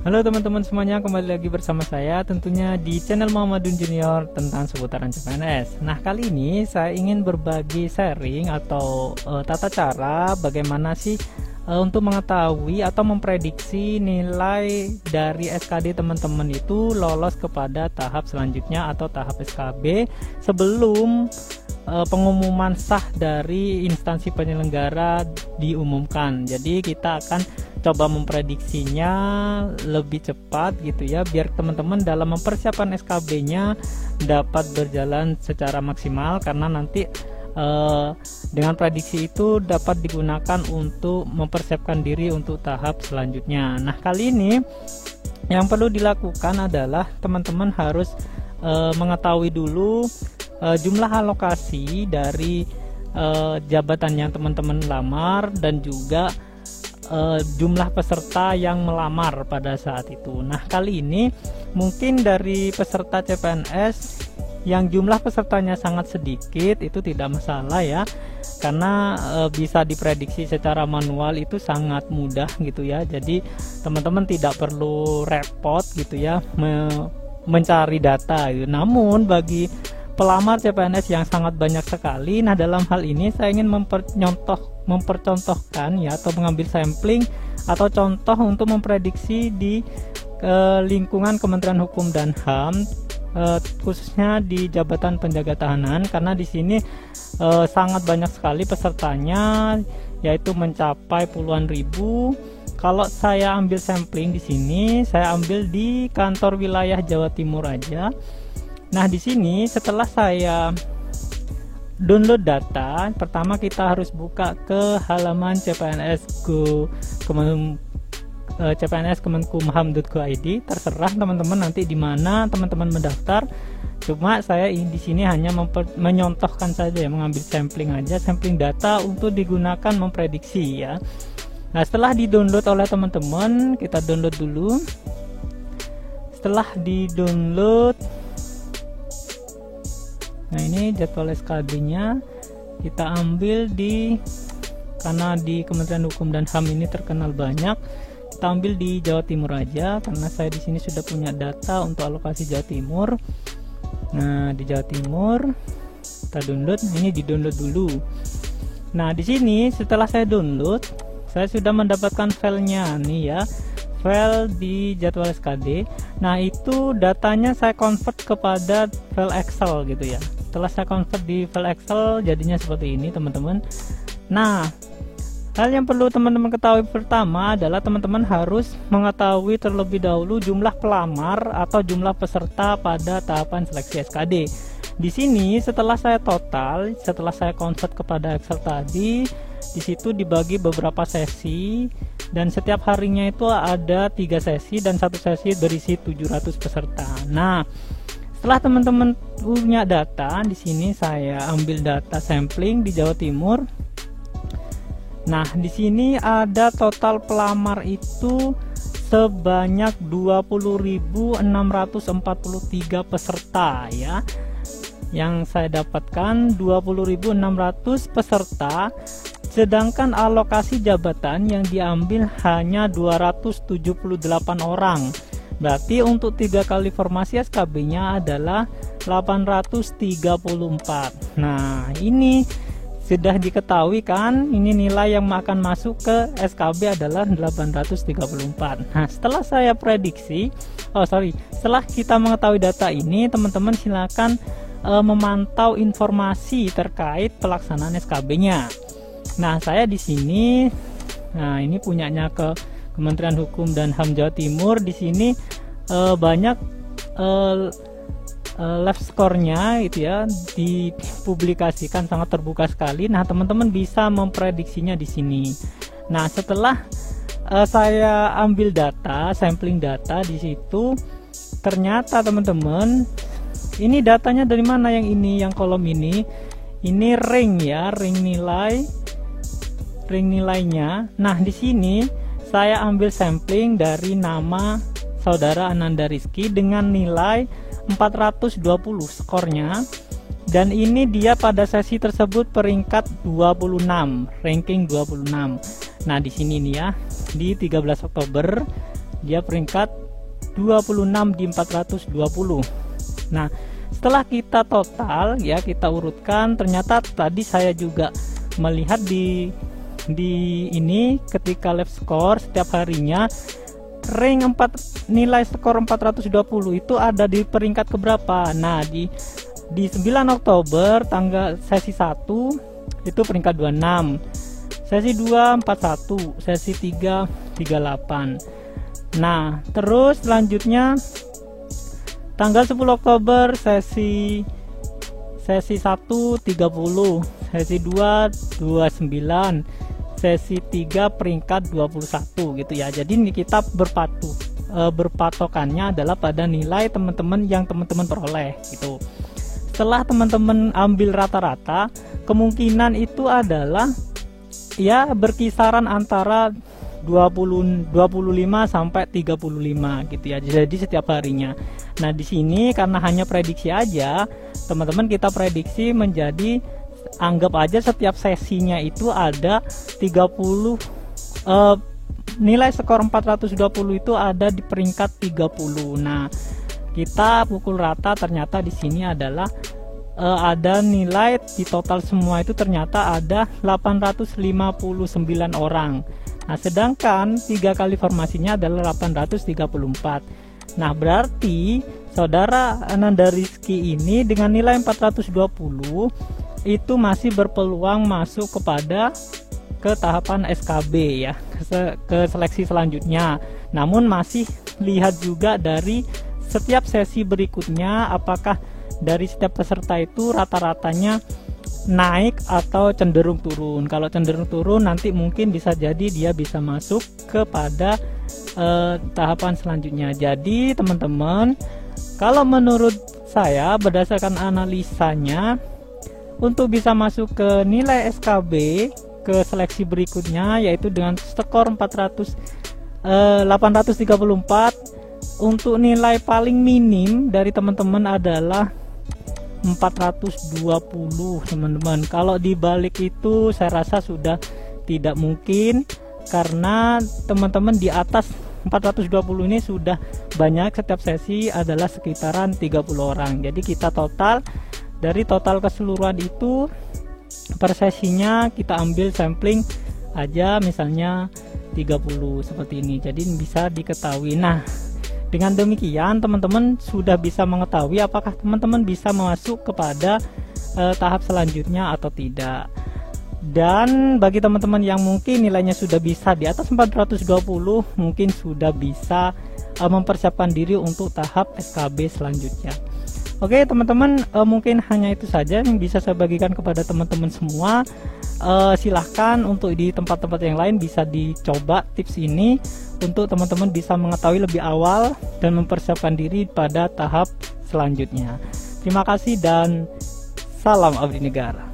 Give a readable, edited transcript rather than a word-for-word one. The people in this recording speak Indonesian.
Halo teman-teman semuanya, kembali lagi bersama saya tentunya di channel Muhammadun Junior tentang seputaran CPNS. Nah, kali ini saya ingin berbagi sharing atau tata cara bagaimana sih untuk mengetahui atau memprediksi nilai dari SKD teman-teman itu lolos kepada tahap selanjutnya atau tahap SKB sebelum pengumuman sah dari instansi penyelenggara diumumkan. Jadi kita akan coba memprediksinya lebih cepat gitu ya, biar teman-teman dalam mempersiapkan SKB-nya dapat berjalan secara maksimal, karena nanti dengan prediksi itu dapat digunakan untuk mempersiapkan diri untuk tahap selanjutnya. Nah, kali ini yang perlu dilakukan adalah teman-teman harus mengetahui dulu jumlah alokasi dari jabatan yang teman-teman lamar dan juga jumlah peserta yang melamar pada saat itu. Nah, kali ini mungkin dari peserta CPNS yang jumlah pesertanya sangat sedikit itu tidak masalah ya, karena bisa diprediksi secara manual, itu sangat mudah gitu ya. Jadi teman-teman tidak perlu repot gitu ya mencari data gitu. Namun bagi pelamar CPNS yang sangat banyak sekali, nah dalam hal ini saya ingin mempercontohkan ya, atau mengambil sampling atau contoh untuk memprediksi di lingkungan Kementerian Hukum dan HAM, khususnya di jabatan penjaga tahanan, karena di sini sangat banyak sekali pesertanya, yaitu mencapai puluhan ribu. Kalau saya ambil sampling di sini, saya ambil di kantor wilayah Jawa Timur aja. Nah, di sini setelah saya download data, pertama kita harus buka ke halaman CPNS Kemenkumham.go.id. Terserah teman-teman nanti di mana teman-teman mendaftar. Cuma saya di sini hanya menyontohkan saja ya, mengambil sampling aja, sampling data untuk digunakan memprediksi ya. Nah, setelah di-download oleh teman-teman, kita download dulu. Setelah di-download, nah ini jadwal SKB-nya kita ambil karena di Kementerian Hukum dan HAM ini terkenal banyak, kita ambil di Jawa Timur aja, karena saya di sini sudah punya data untuk alokasi Jawa Timur. Nah, di Jawa Timur kita download. Nah, ini di-download dulu. Nah, di sini setelah saya download, saya sudah mendapatkan filenya nih ya, file di jadwal SKD. Nah, itu datanya saya convert kepada file Excel gitu ya. Setelah saya convert di file Excel, jadinya seperti ini teman-teman. Nah, hal yang perlu teman-teman ketahui pertama adalah teman-teman harus mengetahui terlebih dahulu jumlah pelamar atau jumlah peserta pada tahapan seleksi SKD. Di sini setelah saya total, setelah saya convert kepada Excel tadi, di situ dibagi beberapa sesi, dan setiap harinya itu ada 3 sesi dan satu sesi berisi 700 peserta. Nah, setelah teman-teman punya data, di sini saya ambil data sampling di Jawa Timur. Nah, di sini ada total pelamar itu sebanyak 20.643 peserta ya. Yang saya dapatkan 20.600 peserta, sedangkan alokasi jabatan yang diambil hanya 278 orang. Berarti untuk 3 kali formasi SKB-nya adalah 834. Nah, ini sudah diketahui kan, ini nilai yang akan masuk ke SKB adalah 834. Nah, setelah saya prediksi, setelah kita mengetahui data ini, teman-teman silakan memantau informasi terkait pelaksanaan SKB-nya. Nah, saya di sini, nah ini punyanya ke Kementerian Hukum dan HAM Jawa Timur. Di sini banyak live score-nya itu ya, dipublikasikan sangat terbuka sekali. Nah, teman-teman bisa memprediksinya di sini. Nah, setelah saya ambil data, sampling data di situ, ternyata teman-teman, ini datanya dari mana? Yang ini, yang kolom ini ring ya, ring nilainya. Nah, di sini saya ambil sampling dari nama saudara Ananda Rizky dengan nilai 420 skornya, dan ini dia pada sesi tersebut peringkat 26, ranking 26. Nah, di sini nih ya, di 13 Oktober dia peringkat 26 di 420. Nah, setelah kita total ya, kita urutkan, ternyata tadi saya juga melihat di ini ketika live score setiap harinya rank 4, nilai skor 420 itu ada di peringkat keberapa. Nah, di 9 Oktober tanggal sesi 1 itu peringkat 26, sesi 2 41, sesi 3 38. Nah, terus selanjutnya tanggal 10 Oktober sesi 1 30, sesi 2 29, sesi 3 peringkat 21 gitu ya. Jadi ini kita berpatokannya adalah pada nilai teman-teman yang teman-teman peroleh gitu. Setelah teman-teman ambil rata-rata, kemungkinan itu adalah ya berkisaran antara 25 sampai 35 gitu ya. Jadi setiap harinya. Nah, di sini karena hanya prediksi aja, teman-teman kita prediksi menjadi, anggap aja setiap sesinya itu ada 30 nilai skor 420 itu ada di peringkat 30. Nah, kita pukul rata, ternyata di sini adalah ada nilai di total semua itu ternyata ada 859 orang. Nah, sedangkan 3 kali formasinya adalah 834. Nah, berarti saudara Ananda Rizky ini dengan nilai 420 itu masih berpeluang masuk ke tahapan SKB ya, ke seleksi selanjutnya. Namun masih lihat juga dari setiap sesi berikutnya, apakah dari setiap peserta itu rata-ratanya naik atau cenderung turun. Kalau cenderung turun, nanti mungkin bisa jadi dia bisa masuk kepada tahapan selanjutnya. Jadi teman-teman, kalau menurut saya berdasarkan analisanya, untuk bisa masuk ke nilai SKB ke seleksi berikutnya, yaitu dengan skor 834, untuk nilai paling minim dari teman-teman adalah 420 teman-teman. Kalau dibalik itu saya rasa sudah tidak mungkin, karena teman-teman di atas 420 ini sudah banyak, setiap sesi adalah sekitaran 30 orang. Jadi kita total, dari total keseluruhan itu per sesinya kita ambil sampling aja misalnya 30 seperti ini. Jadi bisa diketahui. Nah, dengan demikian teman-teman sudah bisa mengetahui apakah teman-teman bisa masuk kepada tahap selanjutnya atau tidak. Dan bagi teman-teman yang mungkin nilainya sudah bisa di atas 420, mungkin sudah bisa mempersiapkan diri untuk tahap SKB selanjutnya. Oke teman-teman, mungkin hanya itu saja yang bisa saya bagikan kepada teman-teman semua. Silahkan untuk di tempat-tempat yang lain bisa dicoba tips ini untuk teman-teman bisa mengetahui lebih awal dan mempersiapkan diri pada tahap selanjutnya. Terima kasih dan salam abdi negara.